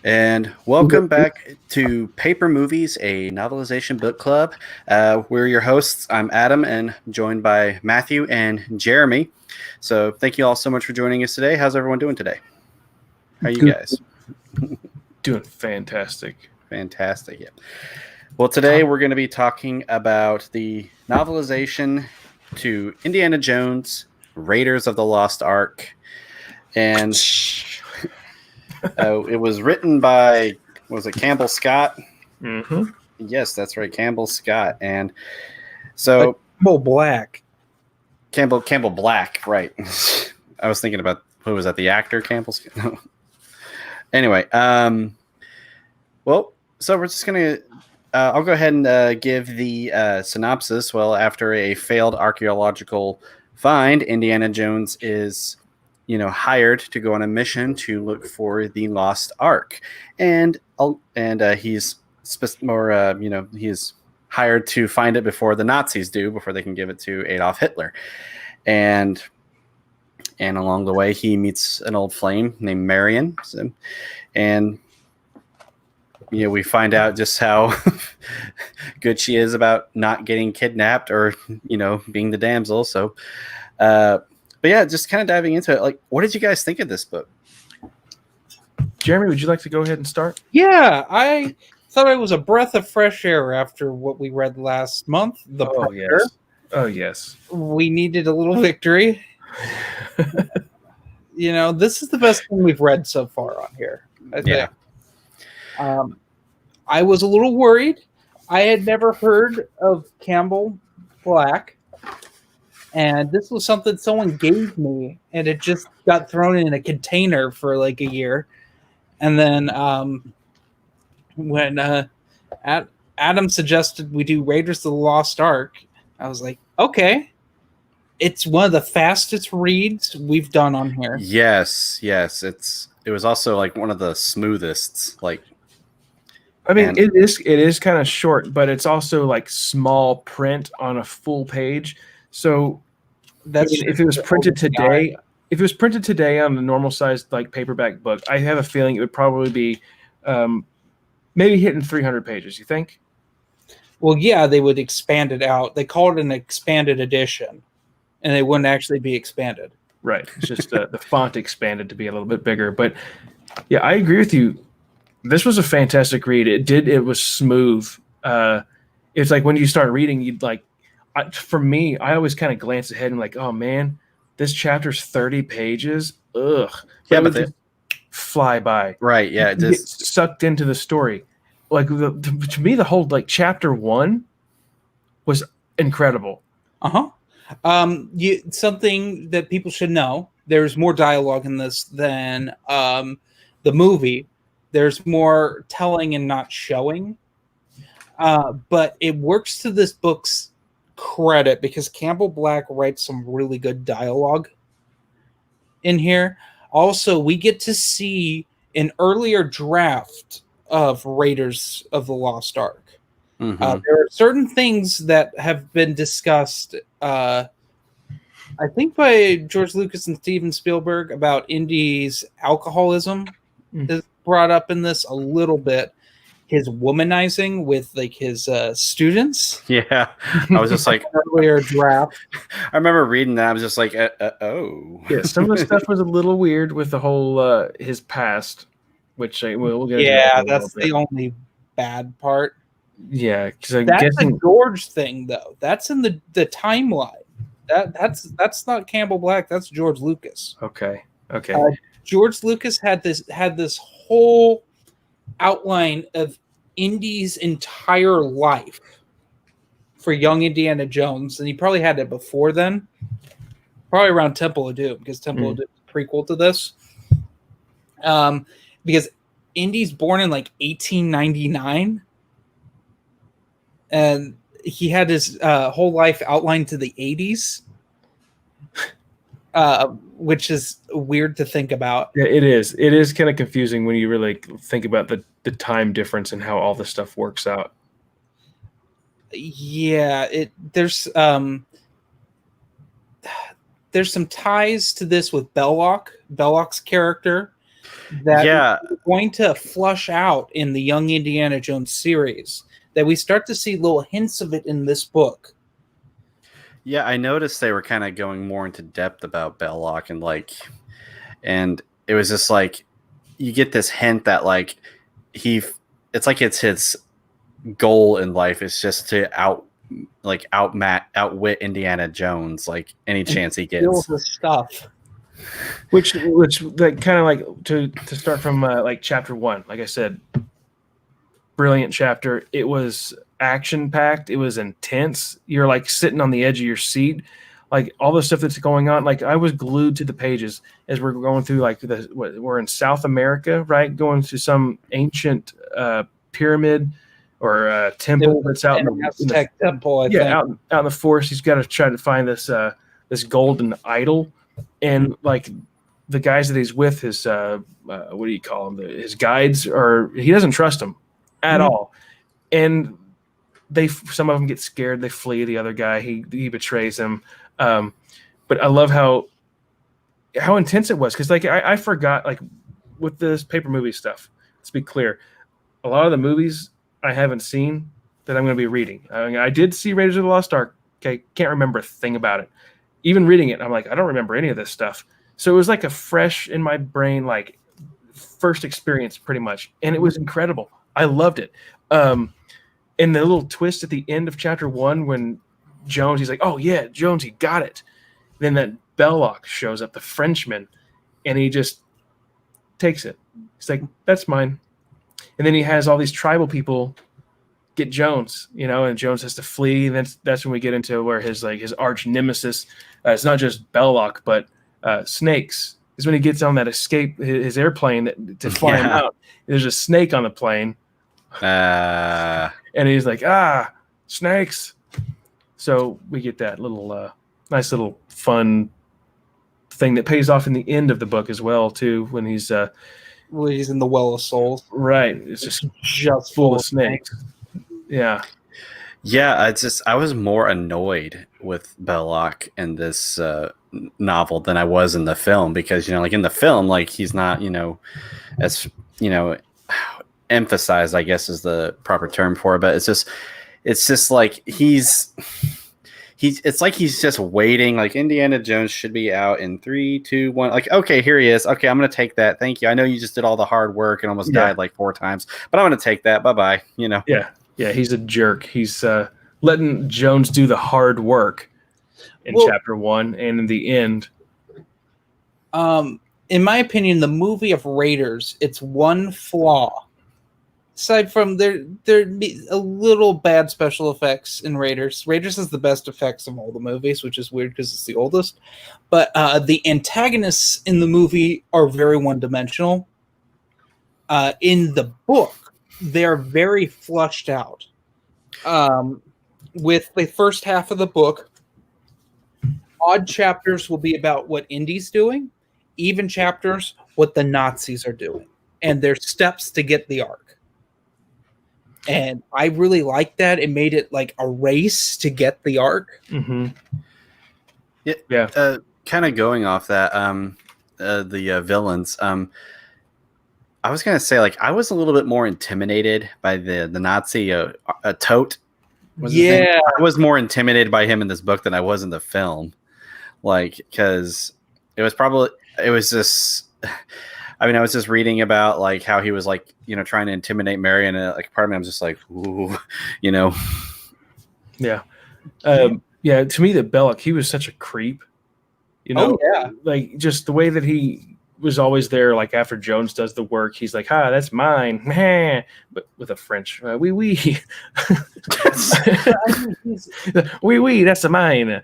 And welcome back to Paper Movies, a novelization book club. We're your hosts. I'm Adam, and joined by Matthew and Jeremy. So thank you all so much for joining us today. How's everyone doing today? How are you guys? Doing fantastic. Fantastic, yeah. Well, today we're going to be talking about the novelization to Indiana Jones, Raiders of the Lost Ark. And it was written by, was it Campbell Scott? Mm-hmm. Yes, that's right, Campbell Scott. And so Campbell Black. Campbell Black, right. I was thinking about, who was that, the actor Campbell Scott? No. Anyway, well, so we're just going to, I'll go ahead and give the synopsis. Well, after a failed archaeological find, Indiana Jones is hired to go on a mission to look for the lost Ark, and he's he's hired to find it before the Nazis do, before they can give it to Adolf Hitler, and along the way he meets an old flame named Marion, and we find out just how good she is about not getting kidnapped or being the damsel. So. But yeah, just kind of diving into it. Like, what did you guys think of this book? Jeremy, would you like to go ahead and start? Yeah, I thought it was a breath of fresh air after what we read last month. The Predator. Yes. Oh, yes. We needed a little victory. This is the best thing we've read so far on here, I think. Yeah. I was a little worried. I had never heard of Campbell Black. And this was something someone gave me, and it just got thrown in a container for like a year. And then when Adam suggested we do Raiders of the Lost Ark, I was like, okay. It's one of the fastest reads we've done on here. Yes. It was also like one of the smoothest. Like, I mean, it is kind of short, but it's also like small print on a full page. So if it was printed today on a normal sized like paperback book, I have a feeling it would probably be maybe hitting 300 pages. You think? Well, yeah, they would expand it out. They call it an expanded edition, and they wouldn't actually be expanded. Right. It's just the font expanded to be a little bit bigger. But yeah, I agree with you. This was a fantastic read. It was smooth. It's like when you start reading, you'd like. For me, I always kind of glance ahead and like, oh man, this chapter's 30 pages. Ugh. Yeah, but they fly by. Right. Yeah. It just get sucked into the story. Like to me, the whole like chapter 1 was incredible. Something that people should know. There's more dialogue in this than the movie. There's more telling and not showing. But it works to this book's credit because Campbell Black writes some really good dialogue in here. Also, we get to see an earlier draft of Raiders of the Lost Ark. Mm-hmm. There are certain things that have been discussed, I think by George Lucas and Steven Spielberg, about Indy's alcoholism is brought up in this a little bit. His womanizing with like his students. Yeah, I was just like earlier draft. I remember reading that. I was just like, oh. Yeah, some of the stuff was a little weird with the whole his past, which we'll get. Yeah, that's the only bad part. Yeah, because that's a George thing though. That's in the timeline. That's not Campbell Black. That's George Lucas. Okay. George Lucas had this whole outline of Indy's entire life for young Indiana Jones, and he probably had it before then, probably around Temple of Doom, because Temple of Doom is a prequel to this. Because Indy's born in like 1899, and he had his whole life outlined to the 80s. Which is weird to think about. Yeah, it is. It is kind of confusing when you really think about the time difference and how all this stuff works out. Yeah, there's some ties to this with Bellock. Bellock's character that Yeah. we're going to flush out in the Young Indiana Jones series, that we start to see little hints of it in this book. Yeah, I noticed they were kind of going more into depth about Bellock and it was just like you get this hint that like it's like it's his goal in life is just to outwit Indiana Jones like any chance he Steal gets. the stuff. Which like kind of like to start from like chapter 1, like I said, brilliant chapter. It was action packed. It was intense. You're like sitting on the edge of your seat, like all the stuff that's going on. Like I was glued to the pages as we're going through. Like we're in South America, right? Going to some ancient pyramid or temple that's out in the Aztec temple. I think. out in the forest. He's got to try to find this golden idol, and like the guys that he's with, his what do you call them? His guides, or he doesn't trust them at all, and some of them get scared. They flee. The other guy, he betrays them. But I love how intense it was, because like I forgot, like with this paper movie stuff. Let's be clear, a lot of the movies I haven't seen that I'm going to be reading. I did see Raiders of the Lost Ark. Okay, can't remember a thing about it. Even reading it, I'm like, I don't remember any of this stuff. So it was like a fresh in my brain, like first experience pretty much. And it was incredible. I loved it. And the little twist at the end of chapter 1 when Jones, he's like, oh yeah, Jones, he got it. Then that Bellock shows up, the Frenchman, and he just takes it. He's like, that's mine. And then he has all these tribal people get Jones, and Jones has to flee. And that's when we get into where his arch nemesis, it's not just Bellock, but snakes, is when he gets on that escape, his airplane to fly him out. There's a snake on the plane. And he's like, snakes. So we get that little nice little fun thing that pays off in the end of the book as well too, when he's in the Well of Souls. Right. It's just full of snakes. Yeah. Yeah, I was more annoyed with Bellock in this novel than I was in the film, because like in the film, like he's not as emphasized, I guess is the proper term for it, but it's just like it's like he's just waiting, like Indiana Jones should be out in 3, 2, 1, like, okay, here he is, okay, I'm gonna take that, thank you, I know you just did all the hard work and almost died like 4 times, but I'm gonna take that, bye-bye. Yeah, he's a jerk. He's letting Jones do the hard work in chapter 1 and in the end. In my opinion, the movie of Raiders, it's one flaw. Aside from there'd be a little bad special effects in Raiders. Raiders has the best effects of all the movies, which is weird because it's the oldest. But the antagonists in the movie are very one-dimensional. In the book, they're very flushed out. With the first half of the book, odd chapters will be about what Indy's doing, even chapters what the Nazis are doing, and their steps to get the Ark. And I really liked that. It made it like a race to get the Ark. Mm-hmm. Yeah. Kind of going off that, the villains. I was gonna say, like, I was a little bit more intimidated by the Nazi Tote. I was more intimidated by him in this book than I was in the film, like, because it was just. I mean, I was just reading about like how he was like, trying to intimidate Mary, and like part of me, I'm just like, ooh, Yeah. Yeah. To me, that Bellock, he was such a creep. Like just the way that he was always there. Like after Jones does the work, he's like, that's mine, but with a French, oui, oui, oui, oui, that's mine.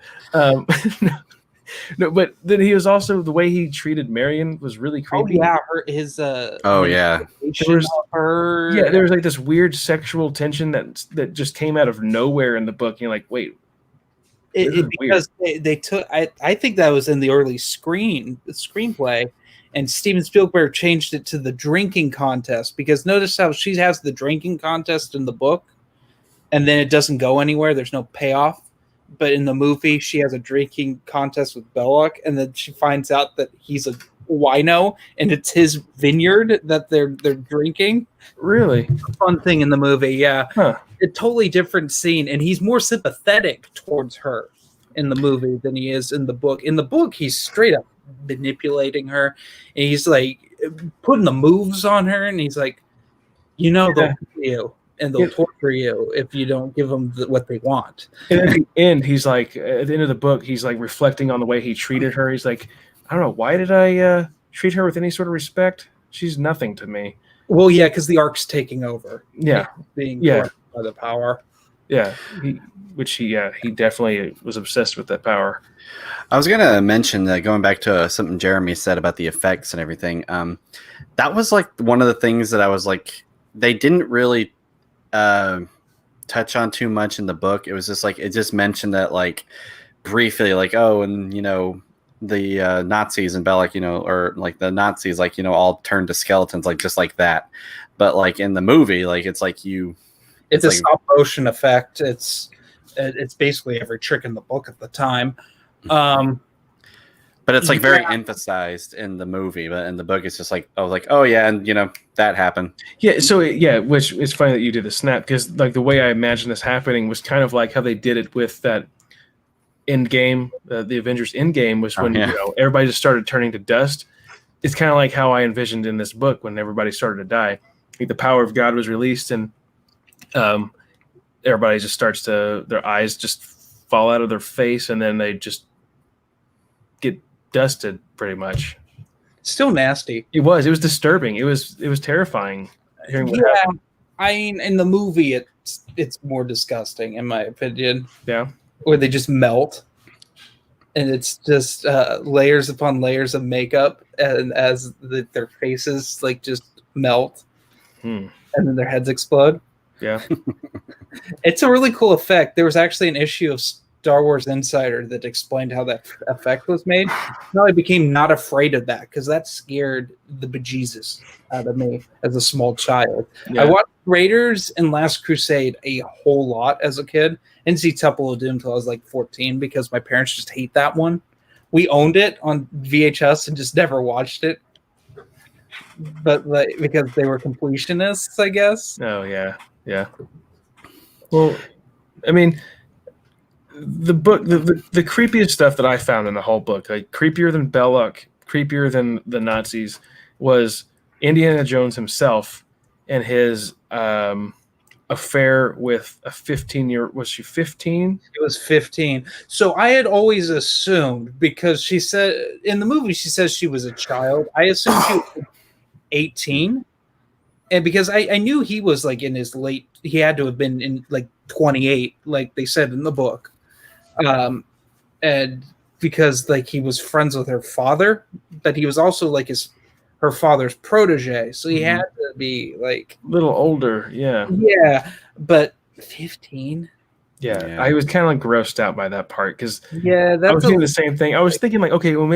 No, but then he was also, the way he treated Marion was really creepy. Oh yeah, there was like this weird sexual tension that just came out of nowhere in the book. You're like, wait, because they took. I think that was in the early screenplay, and Steven Spielberg changed it to the drinking contest, because notice how she has the drinking contest in the book, and then it doesn't go anywhere. There's no payoff. But in the movie, she has a drinking contest with Bellock, and then she finds out that he's a wino, and it's his vineyard that they're drinking. Really? Fun thing in the movie, yeah. Huh. A totally different scene, and he's more sympathetic towards her in the movie than he is in the book. In the book, he's straight up manipulating her, and he's like putting the moves on her, and he's like, they'll kill you and they'll torture you if you don't give them what they want. And at the end, he's like, at the end of the book, he's like reflecting on the way he treated her. He's like, I don't know, why did I treat her with any sort of respect? She's nothing to me. Well, yeah, because the Ark's taking over. Yeah, being corrupted by the power. Yeah, he definitely was obsessed with that power. I was gonna mention that, going back to something Jeremy said about the effects and everything. That was like one of the things that I was like, they didn't really touch on too much in the book. It was just like, it just mentioned that like briefly, like, oh, and the Nazis and Bellock, or like the Nazis, like, all turned to skeletons, like just like that. But like in the movie, like it's like it's a like, stop motion effect. It's basically every trick in the book at the time. But it's like very emphasized in the movie, but in the book it's just like, oh yeah, and that happened. Yeah, so which it's funny that you did the snap, because like the way I imagine this happening was kind of like how they did it with that Endgame, the Avengers Endgame, was when everybody just started turning to dust. It's kind of like how I envisioned in this book when everybody started to die. Like the power of God was released, and everybody just starts to, their eyes just fall out of their face, and then they just get dusted pretty much. Still nasty. It was disturbing. It was terrifying hearing what happened. I mean, in the movie it's more disgusting in my opinion. Yeah. Where they just melt, and it's just layers upon layers of makeup, and as their faces like just melt, and then their heads explode. Yeah. It's a really cool effect. There was actually an issue of Star Wars Insider that explained how that effect was made. Now I became not afraid of that, because that scared the bejesus out of me as a small child. Yeah. I watched Raiders and Last Crusade a whole lot as a kid. I didn't see Temple of Doom until I was like 14 because my parents just hate that one. We owned it on VHS and just never watched it. But like, because they were completionists, I guess. Oh, yeah. Yeah. Well, I mean, the book, the creepiest stuff that I found in the whole book, like creepier than Bellock, creepier than the Nazis, was Indiana Jones himself and his affair with a 15-year. Was she 15? It was 15. So I had always assumed, because she said in the movie she says she was a child. I assumed she was 18, and because I knew he was like in his late. He had to have been in like 28, like they said in the book. And because like he was friends with her father, but he was also like her father's protege, so he had to be like a little older. Yeah, but 15. Yeah, I was kind of like grossed out by that part, because I was doing the same thing. I was thinking like, okay, well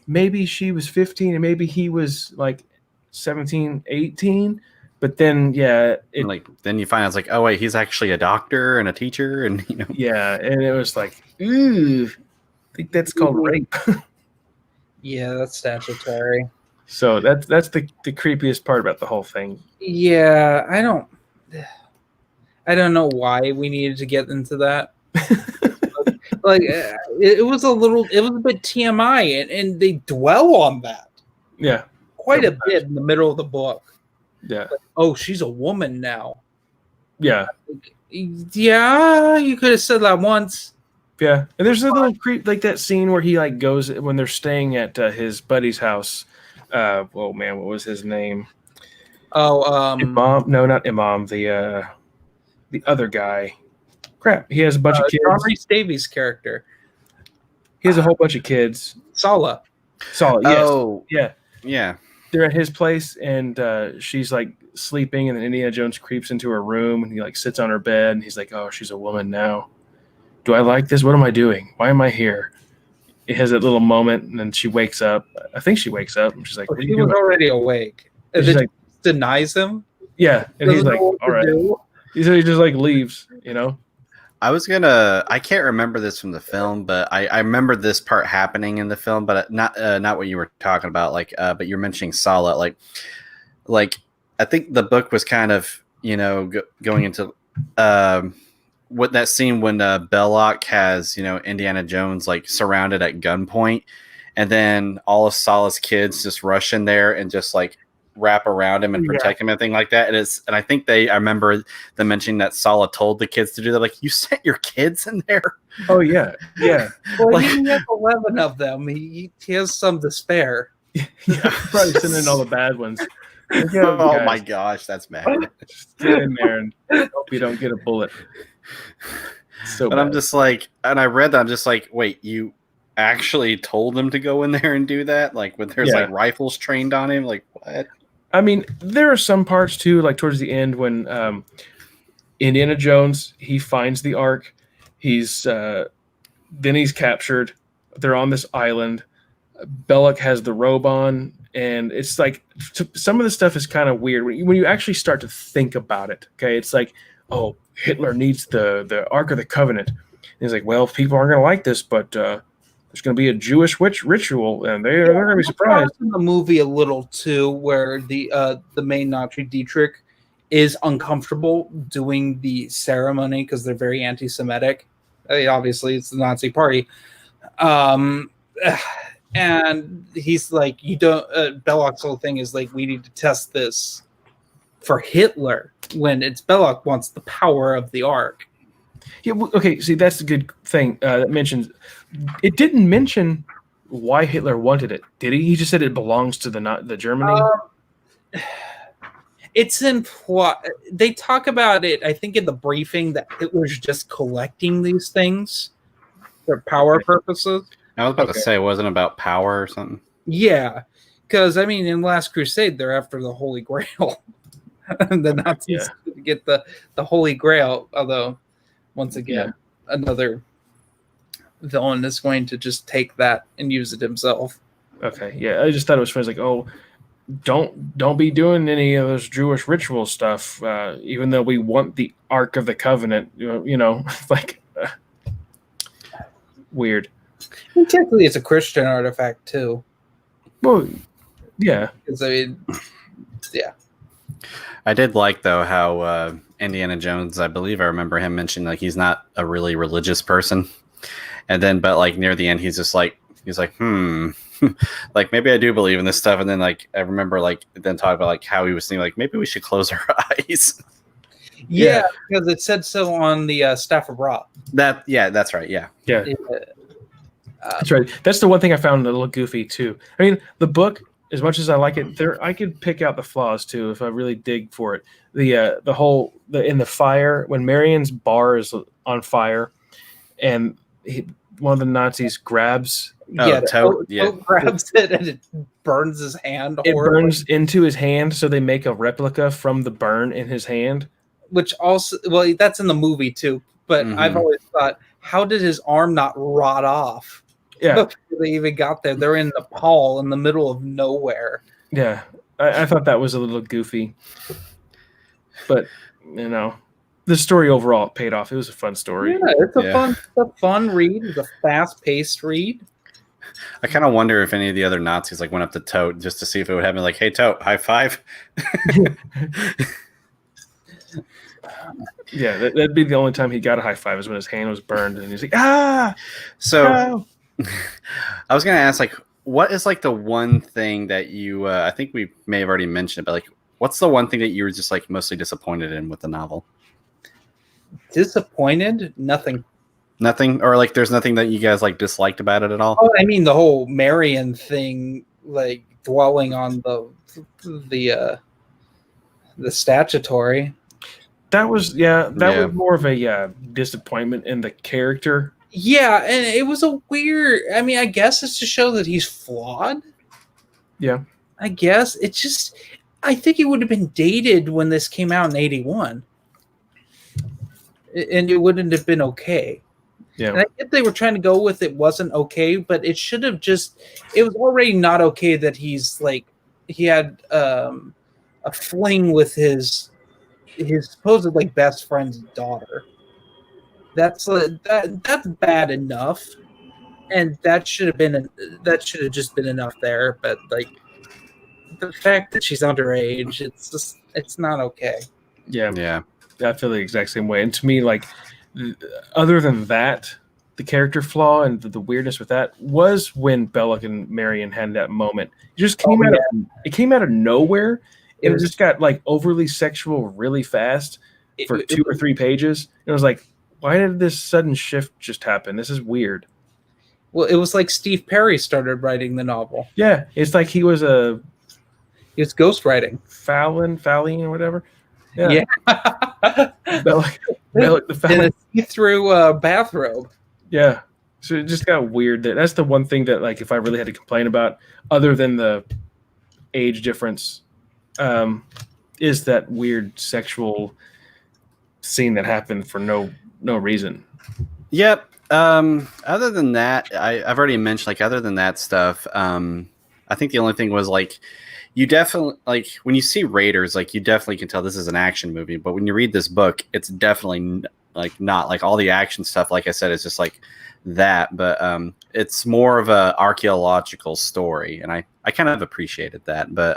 maybe she was 15 and maybe he was like 17, 18. But then, then you find out it's like, oh wait, he's actually a doctor and a teacher, and Yeah, and it was like, ooh, I think that's called rape. Yeah, that's statutory. So that's the creepiest part about the whole thing. Yeah, I don't know why we needed to get into that. Like it was a bit TMI, and they dwell on that. Yeah, quite a bit in the middle of the book. Yeah. Like, oh, she's a woman now. Yeah. Yeah, you could have said that once. Yeah, and there's a little creep, like that scene where he like goes when they're staying at his buddy's house. Oh man, what was his name? Oh, Imam? No, not Imam. The other guy. Crap, he has a bunch of kids. John Rhys Davies' character. He has a whole bunch of kids. Salah. Yes. Oh, yeah. They're at his place, and she's like sleeping, and then Indiana Jones creeps into her room, and he like sits on her bed, and he's like, "Oh, she's a woman now. Do I like this? What am I doing? Why am I here?" It has that little moment, and then she wakes up. I think she wakes up, and she's like, "What are you doing?" He was already awake. And she's like, denies him. Yeah, and he's like, "All right." He just like leaves, I can't remember this from the film, but I remember this part happening in the film, but not what you were talking about. But you're mentioning Salah. Like I think the book was kind of going into what that scene when Bellock has Indiana Jones like surrounded at gunpoint, and then all of Salah's kids just rush in there and just like wrap around him and protect him and everything like that. And I think I remember them mentioning that Salah told the kids to do that. Like, you sent your kids in there. Oh yeah. Well, he has 11 of them. He has some to spare. Probably sending in all the bad ones. Oh my gosh, that's bad. Just get in there and hope you don't get a bullet. So but bad. I'm just like, and I read that, I'm just like, wait, you actually told them to go in there and do that? Like, when there's like rifles trained on him? Like, what? I mean, there are some parts too, like towards the end when Indiana Jones, he finds the Ark. Then he's captured. They're on this island. Belloc has the robe on, and it's like some of the stuff is kind of weird when you actually start to think about it. Okay, it's like, oh, Hitler needs the Ark of the Covenant. And he's like, well, people aren't going to like this, but there's going to be a Jewish witch ritual, and they're going to be surprised. In the movie a little too, where the main Nazi Dietrich is uncomfortable doing the ceremony because they're very anti-Semitic. Obviously, it's the Nazi party, and he's like, "You don't." Belloc's whole thing is like, "We need to test this for Hitler." When it's Belloc wants the power of the Ark. Yeah, okay. See, that's the good thing that mentions. It didn't mention why Hitler wanted it, did he? He just said it belongs to the Germany. It's implied. They talk about it, I think, in the briefing that Hitler's just collecting these things for power purposes. I was about to say, it wasn't about power or something. Yeah, because I mean, in Last Crusade, they're after the Holy Grail. The Nazis get the Holy Grail, although once again, another villain is going to just take that and use it himself. Okay, yeah, I just thought it was funny. Like, oh, don't be doing any of those Jewish ritual stuff, even though we want the Ark of the Covenant. Like weird. And technically, it's a Christian artifact too. Well, yeah. Because I mean, yeah. I did like though how Indiana Jones, I believe I remember him mentioning like he's not a really religious person, and then but like near the end he's like like maybe I do believe in this stuff, and then like I remember like then talking about like how he was thinking like maybe we should close our eyes. Yeah, because it said so on the Staff of Ra. That's right. Yeah. That's right. That's the one thing I found a little goofy too. I mean, the book, as much as I like it, I could pick out the flaws too if I really dig for it. In the fire when Marion's bar is on fire, and one of the Nazis grabs. Tote grabs it and it burns his hand. It burns into his hand, so they make a replica from the burn in his hand. Which also, well, that's in the movie too. But I've always thought, how did his arm not rot off? Yeah, before they even got there. They're in Nepal, in the middle of nowhere. Yeah, I thought that was a little goofy, but the story overall paid off. It was a fun story. Yeah, it's a fun read. It's a fast-paced read. I kind of wonder if any of the other Nazis like went up to Tote just to see if it would happen. Like, hey, Tote, high five. Yeah, that'd be the only time he got a high five is when his hand was burned and he's like, ah. So, no. I was gonna ask, like, what is like the one thing that you? I think we may have already mentioned it, but like, what's the one thing that you were just like mostly disappointed in with the novel? Disappointed? Nothing. Nothing, or like, there's nothing that you guys like disliked about it at all? Oh, I mean, the whole Marion thing, like dwelling on the statutory. That was was more of a disappointment in the character. Yeah, and it was a weird. I mean, I guess it's to show that he's flawed. Yeah, I guess it's just. I think it would have been dated when this came out in '81, and it wouldn't have been okay. Yeah, and I think they were trying to go with it wasn't okay, but it should have just. It was already not okay that he's like he had a fling with his supposed like best friend's daughter. That's that's bad enough, and that should have just been enough there. But like the fact that she's underage, it's not okay. Yeah, I feel the exact same way. And to me, like, other than that, the character flaw and the weirdness with that was when Bellock and Marion had that moment. It just came it came out of nowhere. It just got like overly sexual really fast for 2 or 3 pages. And it was like, why did this sudden shift just happen? This is weird. Well, it was like Steve Perry started writing the novel. Yeah, it's like he was ghostwriting. Fallon or whatever. Yeah. Bellock the Fallon. In a see-through bathrobe. Yeah. So it just got weird. That's the one thing that, like, if I really had to complain about, other than the age difference, is that weird sexual scene that happened for no reason. Yep. Other than that, I've already mentioned, like, other than that stuff, I think the only thing was, like, you definitely, like, when you see Raiders, like, you definitely can tell this is an action movie. But when you read this book, it's definitely like not like all the action stuff. Like I said, it's just like that. But it's more of a archaeological story, and I kind of appreciated that. But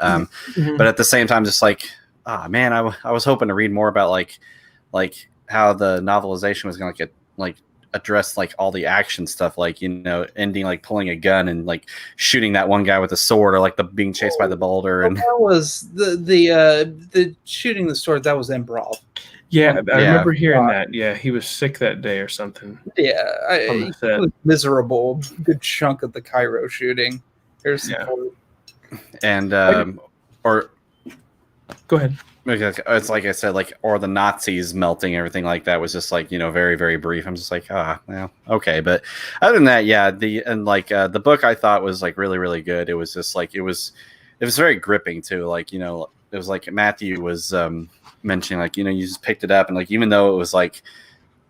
but at the same time, just like, man, I was hoping to read more about like how the novelization was going to get like address like all the action stuff, like, you know, ending like pulling a gun and like shooting that one guy with a sword, or like the being chased by the boulder. And that was the shooting the sword. That was improv. Yeah, I remember hearing that. Yeah, he was sick that day or something. Yeah, he was miserable. Good chunk of the Cairo shooting. And or go ahead. It's like I said, like, or the Nazis melting, everything like that was just like, you know, very, very brief. I'm just like, well, okay. But other than that, yeah, the book I thought was like really, really good. It was just like, it was very gripping too. Like, you know, it was like Matthew was mentioning, like, you know, you just picked it up, and like, even though it was like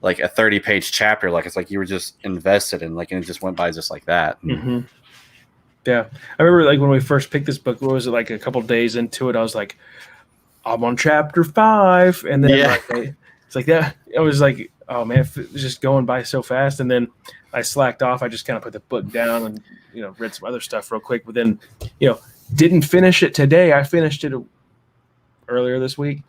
a 30-page chapter, like, it's like you were just invested in, like, and it just went by just like that. Mm-hmm. Yeah, I remember like when we first picked this book, what was it, like a couple days into it, I was like, I'm on chapter 5, and then it's like that. I was like, oh man, it was just going by so fast. And then I slacked off. I just kind of put the book down and, you know, read some other stuff real quick. But then, you know, didn't finish it today. I finished it earlier this week.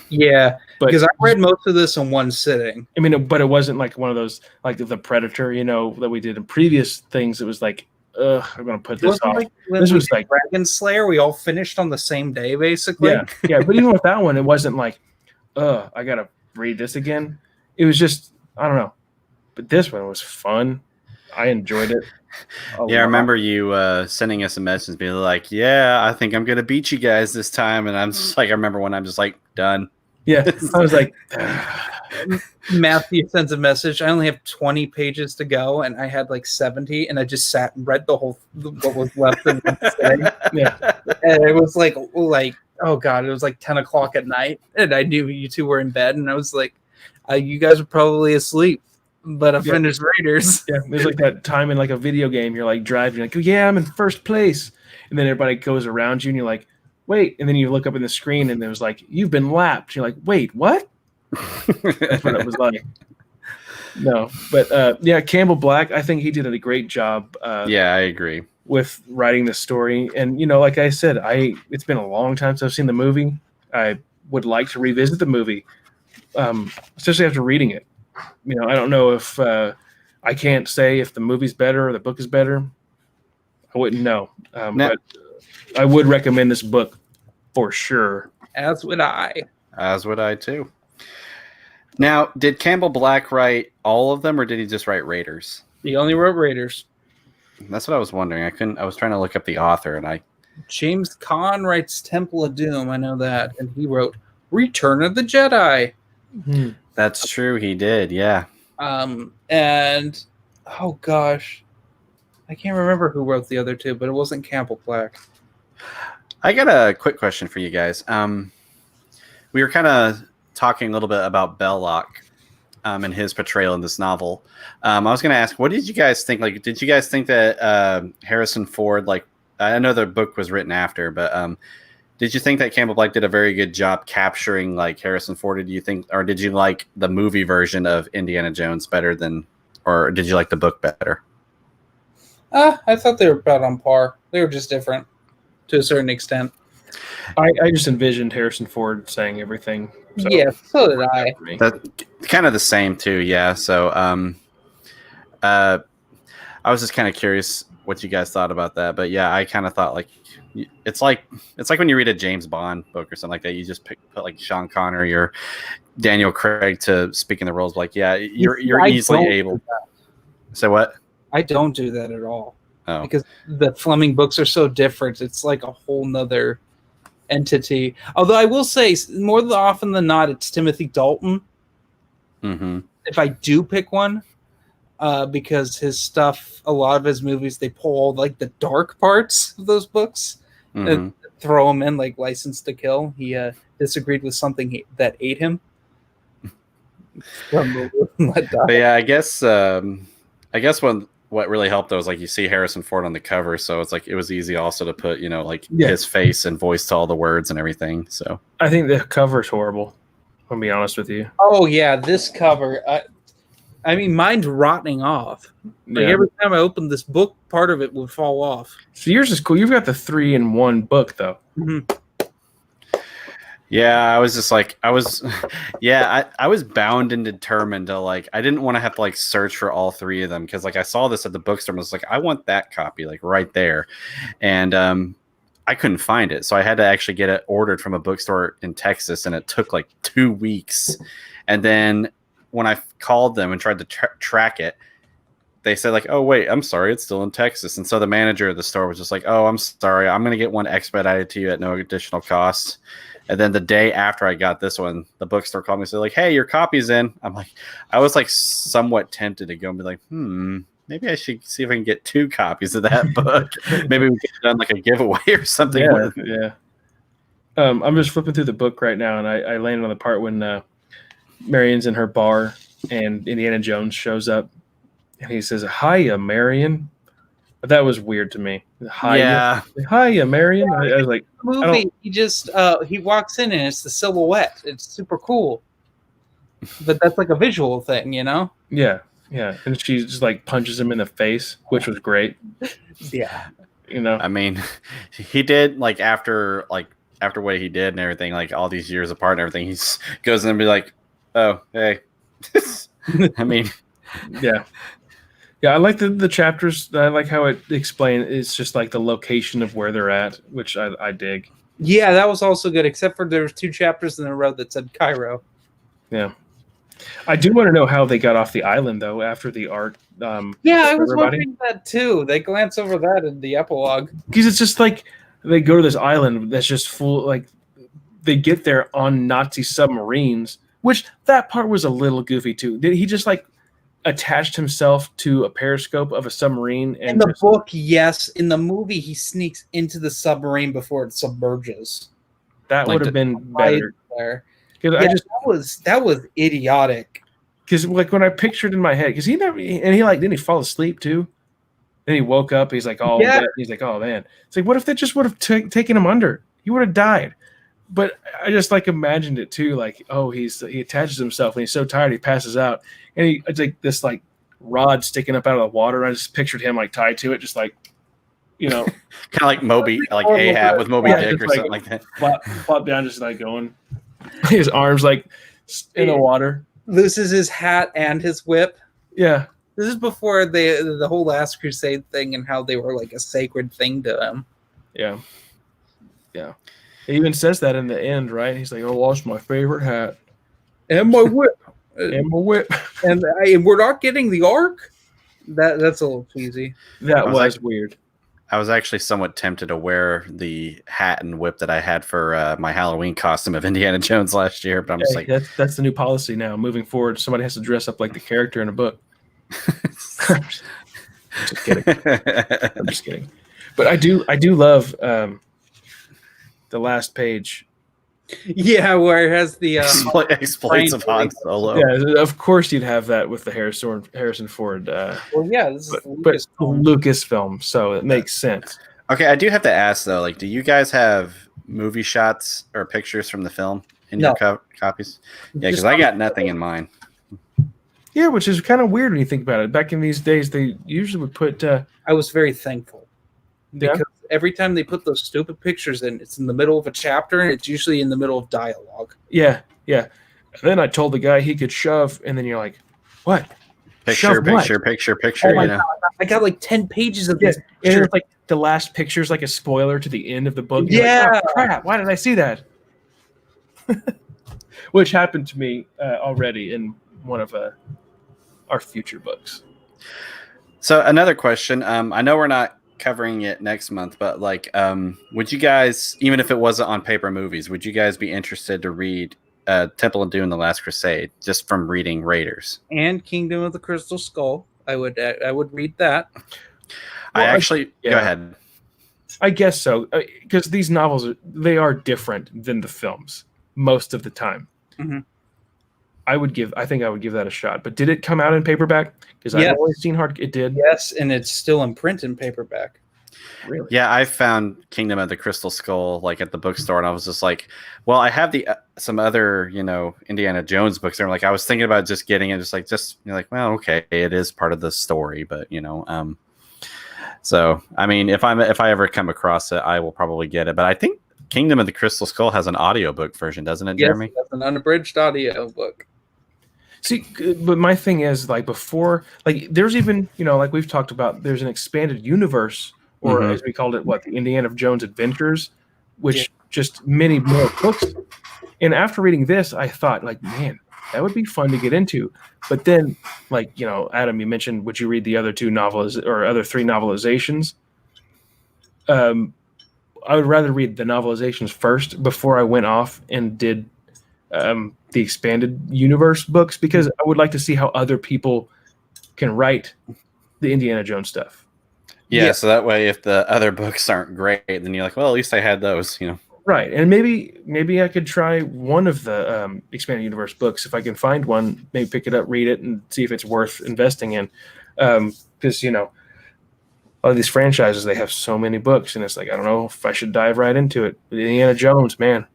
Yeah, because I read most of this in one sitting. I mean, but it wasn't like one of those like the Predator, you know, that we did in previous things. It was like, I'm gonna put this off. This was like Dragon Slayer. We all finished on the same day, basically. Yeah. But even with that one, it wasn't like, I gotta read this again. It was just, I don't know. But this one was fun. I enjoyed it. I remember you sending us a message being like, yeah, I think I'm gonna beat you guys this time. And I'm just like, I remember when I'm just like, done. Yeah, I was like, Matthew sends a message. I only have 20 pages to go, and I had like 70, and I just sat and read what was left in the setting. Yeah, and it was like, oh god, it was like 10 o'clock at night, and I knew you two were in bed, and I was like, you guys are probably asleep, but I finished Raiders. Yeah, there's like that time in like a video game, you're like driving, you're like, oh, yeah, I'm in first place, and then everybody goes around you, and you're like, wait, and then you look up in the screen, and it was like, you've been lapped. You're like, wait, what? That's what it was like. No, but yeah, Campbell Black, I think he did a great job. Yeah, I agree with writing the story. And, you know, like I said, it's been a long time since I've seen the movie. I would like to revisit the movie, especially after reading it. You know, I don't know if I can't say if the movie's better or the book is better. I wouldn't know. But I would recommend this book for sure. As would I. As would I too. Now, did Campbell Black write all of them, or did he just write Raiders? He only wrote Raiders. That's what I was wondering. I was trying to look up the author, and James Caan writes Temple of Doom. I know that, and he wrote Return of the Jedi. Mm-hmm. That's true. He did. Yeah. And oh gosh, I can't remember who wrote the other two, but it wasn't Campbell Black. I got a quick question for you guys. We were kind of talking a little bit about Bellock and his portrayal in this novel. I was going to ask, what did you guys think? Like, did you guys think that Harrison Ford, like, I know the book was written after, but Did you think that Campbell Black did a very good job capturing like Harrison Ford? Do you think, or did you like the movie version of Indiana Jones better than, or did you like the book better? I thought they were about on par. They were just different to a certain extent. I just envisioned Harrison Ford saying everything. So. Yeah, so did I. That kind of the same too. Yeah. So, I was just kind of curious what you guys thought about that, but yeah, I kind of thought like it's like when you read a James Bond book or something like that. You just put like Sean Connery or Daniel Craig to speak in the roles. Like, yeah, you're easily able. So what? I don't do that at all. Oh. Because the Fleming books are so different. It's like a whole nother entity. Although I will say, more often than not, it's Timothy Dalton. Mm-hmm. If I do pick one, because his stuff, a lot of his movies, they pull all like the dark parts of those books and throw them in like License to Kill. He disagreed with something that ate him. But yeah, I guess what really helped though is like you see Harrison Ford on the cover, so it's like it was easy also to put like his face and voice to all the words and everything. So I think the cover's horrible. I'll be honest with you. Oh yeah, this cover. I mean, mine's rotting off. Like every time I opened this book, part of it would fall off. So yours is cool. You've got the 3-in-1 book though. Mm-hmm. Yeah, I was just like, I was bound and determined to like, I didn't want to have to like search for all three of them because like I saw this at the bookstore and was like, I want that copy like right there, and I couldn't find it, so I had to actually get it ordered from a bookstore in Texas, and it took like 2 weeks, and then when I called them and tried to track it, they said like, oh wait, I'm sorry, it's still in Texas, and so the manager of the store was just like, oh, I'm sorry, I'm gonna get one expedited to you at no additional cost. And then the day after I got this one, the bookstore called me and said, like, hey, your copy's in. I'm like, I was like somewhat tempted to go and be like, maybe I should see if I can get 2 copies of that book. Maybe we could have done like a giveaway or something. Yeah. I'm just flipping through the book right now, and I landed on the part when Marion's in her bar and Indiana Jones shows up, and he says, hiya, Marion. That was weird to me. Hiya, Marion. I was like, movie. He just he walks in and it's the silhouette. It's super cool, but that's like a visual thing, Yeah, and she just like punches him in the face, which was great. Yeah, I mean, he did like after what he did and everything, like all these years apart and everything, he goes in and be like, oh hey. I mean, yeah, I like the chapters. I like how it explains. It's just like the location of where they're at, which I dig. Yeah, that was also good, except for there was 2 chapters in a row that said Cairo. Yeah, I do want to know how they got off the island though after the arc. Yeah, I was wondering that too. They glance over that in the epilogue because it's just like they go to this island that's just full. Like they get there on Nazi submarines, which that part was a little goofy too. Did he just like attached himself to a periscope of a submarine? And in the book, yes. In the movie, he sneaks into the submarine before it submerges. That would have been better. Yeah, that was idiotic. Because like when I pictured in my head, because he didn't he fall asleep too? Then he woke up. He's like, oh, yeah. He's like, oh man. It's like, what if they just would have taken him under? He would have died. But I just like imagined it too, like, oh, he attaches himself and he's so tired he passes out, and it's like this like rod sticking up out of the water. I just pictured him like tied to it, just like, kind of like Moby, like Ahab with Moby Dick or like, something like that. Flop down, just like going, his arms like in the water. Loses his hat and his whip. Yeah, this is before the whole Last Crusade thing and how they were like a sacred thing to him. Yeah. He even says that in the end, right? He's like, "I lost my favorite hat and my whip, and my whip," and we're not getting the arc. That's a little cheesy. That was weird. I was actually somewhat tempted to wear the hat and whip that I had for my Halloween costume of Indiana Jones last year, but I'm just like, that's the new policy now. Moving forward, somebody has to dress up like the character in a book. Just kidding. I'm just kidding. But I do love. The last page. Yeah, where it has the exploits of Han Solo. Yeah, of course you'd have that with the Harrison Ford. Well, yeah, this is Lucasfilm, so it makes sense. Okay, I do have to ask though, like, do you guys have movie shots or pictures from the film in No. your copies? Yeah, because Just I got nothing in mine. Yeah, which is kind of weird when you think about it. Back in these days, they usually would put. I was very thankful Yeah. because every time they put those stupid pictures in, it's in the middle of a chapter and it's usually in the middle of dialogue. Yeah. And then I told the guy he could shove, and then you're like, "What? Picture. Shove what? Oh my God, I got like 10 pages of Yeah, this. and it's like the last picture's like a spoiler to the end of the book. You're Yeah. like, oh, crap! Why did I see that? Which happened to me already in one of our future books. So another question. I know we're not covering it next month, but like, would you guys, even if it wasn't on paper movies, would you guys be interested to read Temple of Doom and the Last Crusade just from reading Raiders? And Kingdom of the Crystal Skull. I would read that. Go ahead. I guess so, because these novels they are different than the films most of the time. Mhm. I think I would give that a shot. But did it come out in paperback? Because Yes. I've only seen it did. Yes, and it's still in print in paperback. Really? Yeah, I found Kingdom of the Crystal Skull like at the bookstore, and I was just like, well, I have the some other Indiana Jones books. And like I was thinking about just getting it, well, okay, it is part of the story, but so I mean, if I ever come across it, I will probably get it. But I think Kingdom of the Crystal Skull has an audiobook version, doesn't it, Jeremy? Yes, that's an unabridged audio book. See, but my thing is like before, like there's even like we've talked about, there's an expanded universe, or as we called it, the Indiana Jones Adventures, which just many more books. And after reading this, I thought like, man, that would be fun to get into. But then, like Adam, you mentioned, would you read the other two novels or other three novelizations? I would rather read the novelizations first before I went off and did the expanded universe books, because I would like to see how other people can write the Indiana Jones stuff. Yeah, so that way if the other books aren't great, then you're like, well, at least I had those, Right. And maybe I could try one of the expanded universe books if I can find one, maybe pick it up, read it, and see if it's worth investing in. Because all of these franchises, they have so many books, and it's like, I don't know if I should dive right into it. But Indiana Jones, man.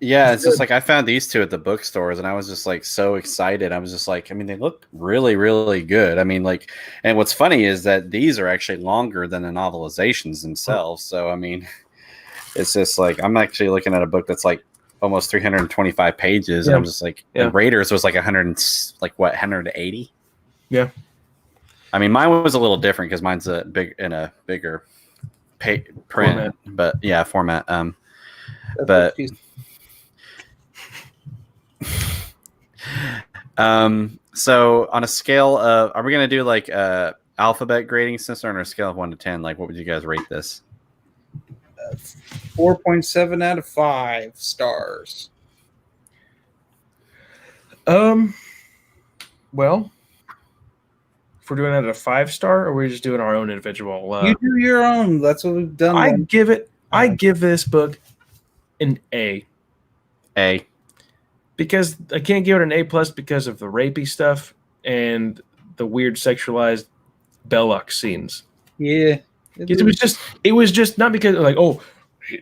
Yeah, it's just like I found these two at the bookstores, and I was just like so excited. I was just like, I mean, they look really, really good. I mean, like, and what's funny is that these are actually longer than the novelizations themselves. So, I mean, it's just like I'm actually looking at a book that's like almost 325 pages, and I'm just like, and Raiders was like 180. Yeah. I mean, mine was a little different because mine's a bigger print, format. But yeah, format. But. So on a scale of, are we going to do like alphabet grading system, or on a scale of 1 to 10? Like, what would you guys rate this? 4.7 out of 5 stars. Well, if we're doing it at a 5-star, or we're just doing our own individual. You do your own. That's what we've done. I give this book an A. A. Because I can't give it an A+ because of the rapey stuff and the weird sexualized Bellock scenes. Yeah. It was just not because like, oh,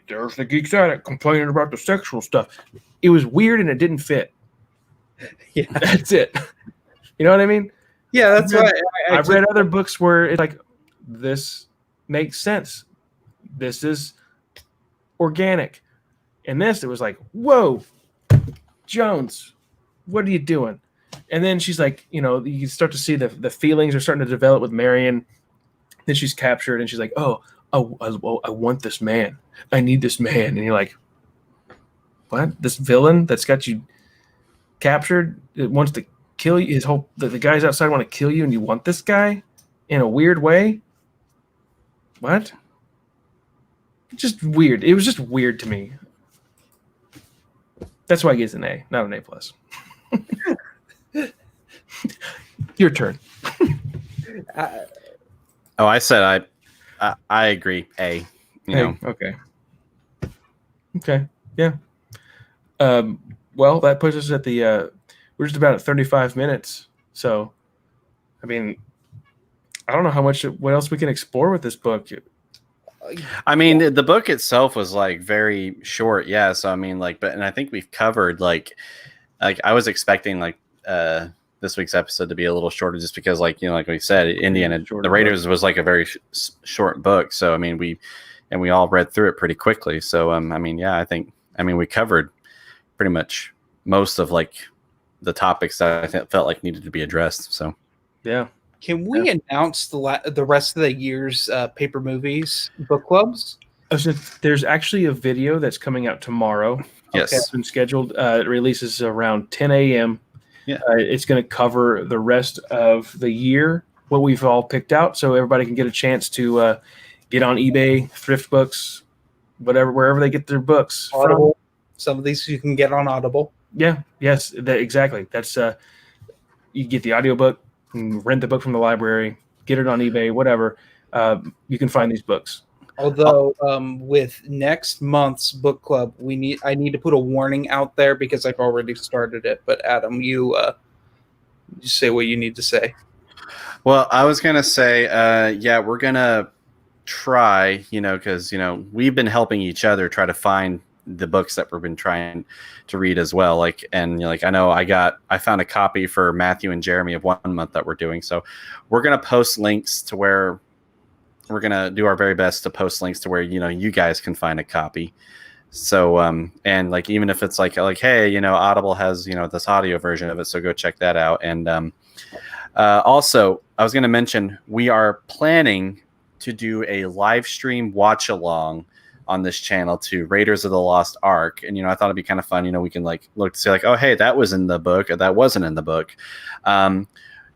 there's the geeks at it complaining about the sexual stuff. It was weird and it didn't fit. Yeah. That's it. You know what I mean? Yeah, that's why I've read other books where it's like, this makes sense. This is organic. And this, it was like, whoa, Jones, what are you doing? And then she's like, you start to see the feelings are starting to develop with Marion. Then she's captured and she's like, oh, I want this man. I need this man. And you're like, what? This villain that's got you captured, it wants to kill you. The guys outside want to kill you, and you want this guy in a weird way? What? Just weird. It was just weird to me. That's why I get an A, not an A+. Your turn. I said I agree. A. Okay. Yeah. Well, that puts us at the. We're just about at 35 minutes. So, I mean, I don't know what else we can explore with this book. I mean, the book itself was like very short, yeah. So I mean, like, and I think we've covered like I was expecting like this week's episode to be a little shorter, just because like like we said, the Raiders was like a very short book. So I mean, we all read through it pretty quickly. So I mean, yeah, I mean we covered pretty much most of like the topics that I felt like needed to be addressed. So yeah. Can we announce the rest of the year's paper movies book clubs? So there's actually a video that's coming out tomorrow. Yes, it's been scheduled. It releases around 10 a.m. Yeah, it's going to cover the rest of the year, what we've all picked out, so everybody can get a chance to get on eBay, thrift books, wherever they get their books. Audible. From. Some of these you can get on Audible. Yeah. Yes. Exactly. That's you get the audiobook, rent the book from the library, get it on eBay, whatever. You can find these books. Although with next month's book club, I need to put a warning out there because I've already started it. But Adam, you say what you need to say. Well, I was gonna say, yeah, we're gonna try, because we've been helping each other try to find the books that we've been trying to read as well. I know I found a copy for Matthew and Jeremy of 1 month that we're doing. So we're gonna post links to where. We're going to do our very best to post links to where, you guys can find a copy. So, and like, even if it's like, hey, Audible has, this audio version of it, so go check that out. And also, I was going to mention, we are planning to do a live stream watch along on this channel to Raiders of the Lost Ark. And, I thought it'd be kind of fun. We can look to say oh, hey, that was in the book or that wasn't in the book.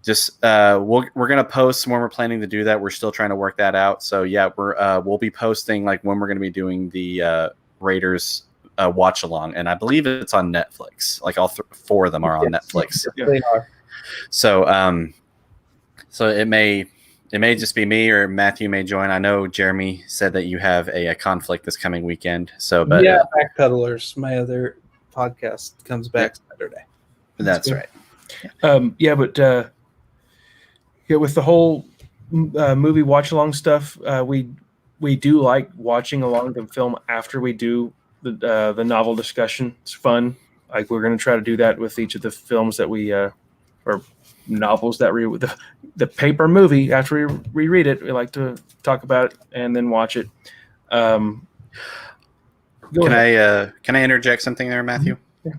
We're gonna post when we're planning to do that. We're still trying to work that out. So yeah, we'll be posting when we're gonna be doing the Raiders watch along, and I believe it's on Netflix. All 4 of them are on Netflix. They are. So so it may just be me, or Matthew may join. I know Jeremy said that you have a conflict this coming weekend. So but yeah, Backpedalers, my other podcast, comes back Saturday. That's right. Yeah, with the whole movie watch along stuff, we do like watching along the film after we do the novel discussion. It's fun. We're going to try to do that with each of the films that we or novels that we the paper movie. After we reread it, we like to talk about it and then watch it. Can I interject something there, Matthew? Yeah.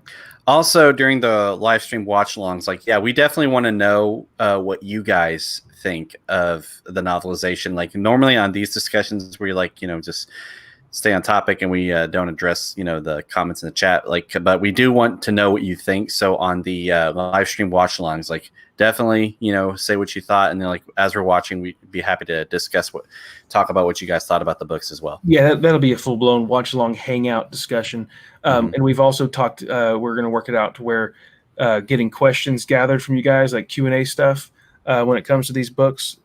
Also, during the live stream watch-alongs, we definitely want to know what you guys think of the novelization. Normally on these discussions, we just stay on topic and we don't address, the comments in the chat. But we do want to know what you think. So on the live stream watch-alongs, definitely, say what you thought, and then as we're watching, we'd be happy to talk about what you guys thought about the books as well. Yeah, that'll be a full-blown watch-along hangout discussion. And we've also talked. We're going to work it out to where getting questions gathered from you guys, like Q&A stuff, when it comes to these books.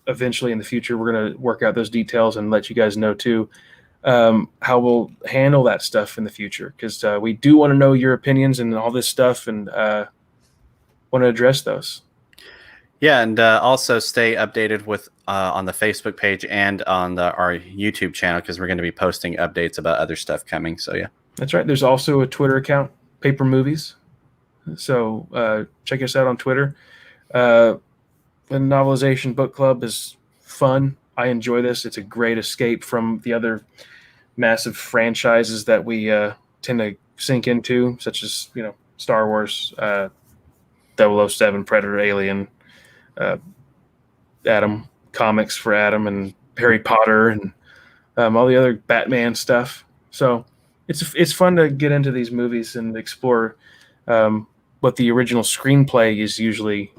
Eventually, in the future, we're going to work out those details and let you guys know too how we'll handle that stuff in the future, because we do want to know your opinions and all this stuff, and want to address those. Yeah, and also stay updated with on the Facebook page and on our YouTube channel, because we're going to be posting updates about other stuff coming. So yeah, that's right. There's also a Twitter account, Paper Movies. So check us out on Twitter. The Novelization Book Club is fun. I enjoy this. It's a great escape from the other massive franchises that we tend to sink into, such as Star Wars, 007, Predator, Alien, Adam comics for Adam, and Harry Potter, and all the other Batman stuff. So it's fun to get into these movies and explore what the original screenplay is usually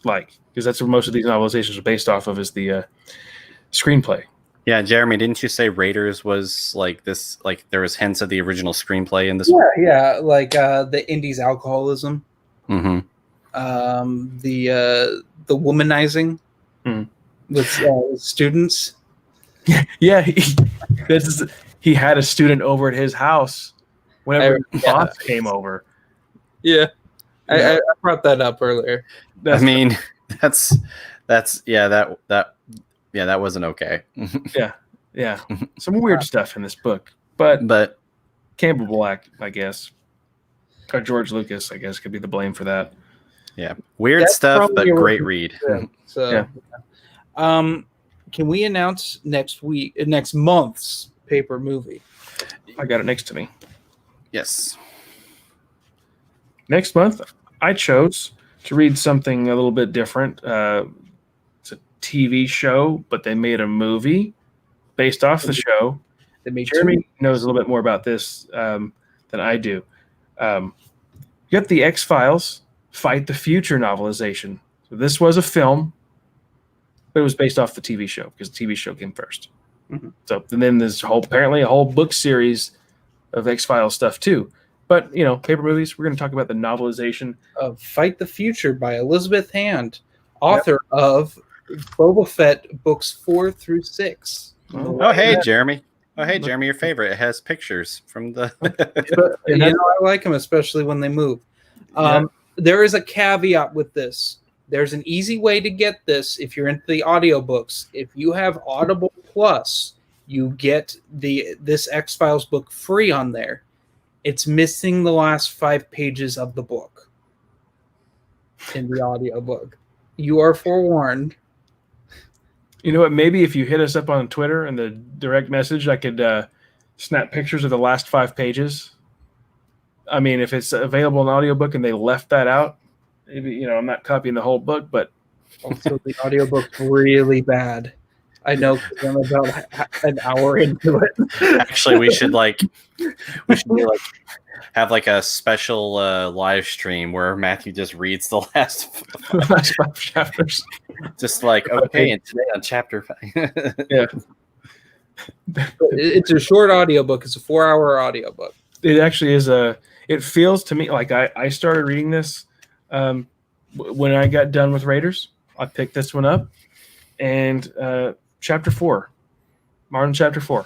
like, because that's what most of these novelizations are based off of, is the screenplay. Yeah, Jeremy, didn't you say Raiders was this? There was hints of the original screenplay in this? Yeah, the Indies alcoholism. Mm-hmm. The womanizing with students. Yeah, he had a student over at his house whenever the boss came over. Yeah, I brought that up earlier. That's that wasn't okay. Yeah. Some weird stuff in this book, but Campbell Black, I guess, or George Lucas, I guess, could be the blame for that. Yeah, weird That's stuff, but probably great read. So, can we announce next month's paper movie? I got it next to me. Yes. Next month, I chose to read something a little bit different. It's a TV show, but they made a movie based off the show. Jeremy knows a little bit more about this than I do. You got the X-Files Fight the Future novelization. So this was a film, but it was based off the TV show because the TV show came first. Mm-hmm. So and then there's apparently a whole book series of X-Files stuff too. But, paper movies, we're going to talk about the novelization of Fight the Future by Elizabeth Hand, author of Boba Fett books 4 through 6. Oh, hey, Jeremy. Oh, hey, Jeremy, your favorite. It has pictures from the... I like them, especially when they move. There is a caveat with this. There's an easy way to get this if you're into the audiobooks. If you have Audible Plus, you get this X-Files book free on there. It's missing the last 5 pages of the book in the audiobook. You are forewarned. You know what? Maybe if you hit us up on Twitter and the direct message, I could snap pictures of the last 5 pages. I mean, if it's available in audiobook and they left that out, maybe, I'm not copying the whole book, but also the audiobook's really bad. I know because I'm about an hour into it. Actually, we should have like a special live stream where Matthew just reads the last 5 chapters. Just like, okay, and today on chapter 5. Yeah. It's a short audiobook. It's a 4-hour audiobook. It actually is it feels to me like I started reading this when I got done with Raiders. I picked this one up and chapter 4, Martin chapter 4.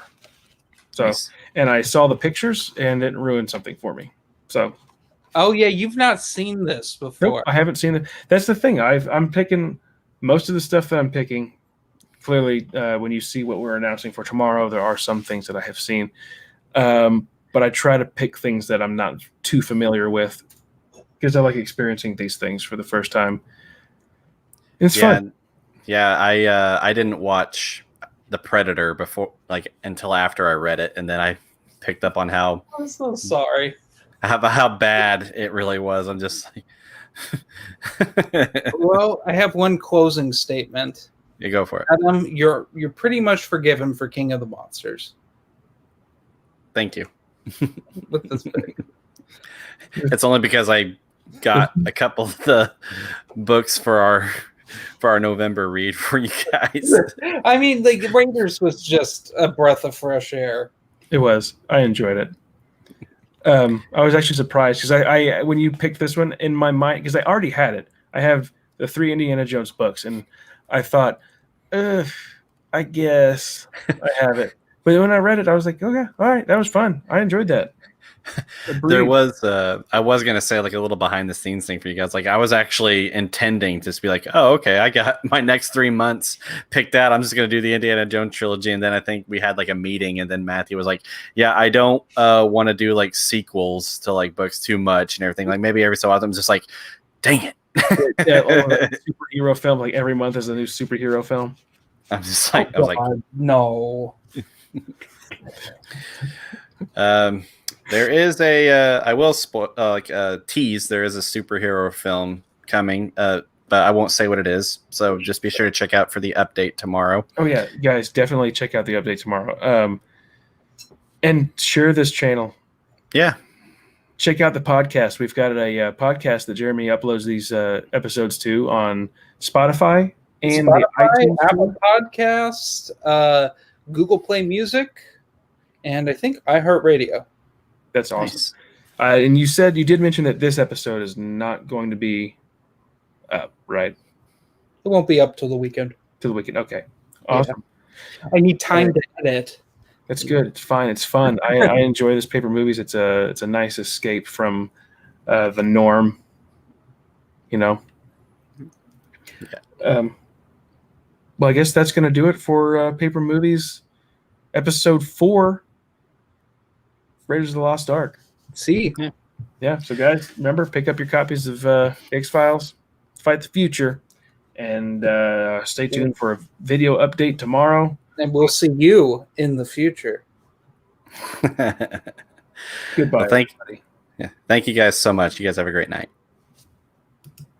So, nice. And I saw the pictures and it ruined something for me. So, oh yeah, you've not seen this before. Nope, I haven't seen it. That's the thing. I'm picking most of the stuff that I'm picking. Clearly, when you see what we're announcing for tomorrow, there are some things that I have seen, but I try to pick things that I'm not too familiar with because I like experiencing these things for the first time. It's fun. Yeah, I didn't watch The Predator before, until after I read it, and then I picked up on how I'm so sorry how bad it really was. I'm just like, well, I have one closing statement. You go for it, Adam. You're pretty much forgiven for King of the Monsters. Thank you. With this thing. It's only because I got a couple of the books for our November read for you guys. I mean, Raiders was just a breath of fresh air. It was. I enjoyed it. I was actually surprised because I when you picked this one in my mind, because I already had it. I have the 3 Indiana Jones books, and I thought, I guess I have it. But when I read it, I was like, okay, all right, that was fun. I enjoyed that. There was I was gonna say a little behind the scenes thing for you guys. I was actually intending to just be like, oh, okay, I got my next 3 months picked out. I'm just gonna do the Indiana Jones trilogy, and then I think we had a meeting, and then Matthew was like, yeah, I don't want to do sequels to books too much and everything. Maybe every so often I'm just like, dang it. Yeah, superhero film, every month is a new superhero film. I'm just like, I was like, no. There is I will tease. There is a superhero film coming, but I won't say what it is. So just be sure to check out for the update tomorrow. Oh yeah, guys, definitely check out the update tomorrow. And share this channel. Yeah. Check out the podcast. We've got a podcast that Jeremy uploads these episodes to on Spotify and the iTunes, Apple Podcast, Google Play Music, and I think iHeartRadio. That's awesome. Nice. And you did mention that this episode is not going to be up, right? It won't be up till the weekend. Okay. Awesome. Yeah. I need time to edit. That's good. It's fine. It's fun. I enjoy this paper movies. It's a nice escape from the norm. Yeah. Well, I guess that's going to do it for Paper Movies, episode 4, Raiders of the Lost Ark. See, Yeah. So, guys, remember, pick up your copies of X-Files, Fight the Future, and stay tuned for a video update tomorrow. and we'll see you in the future. Goodbye. Well, thank you guys so much. You guys have a great night.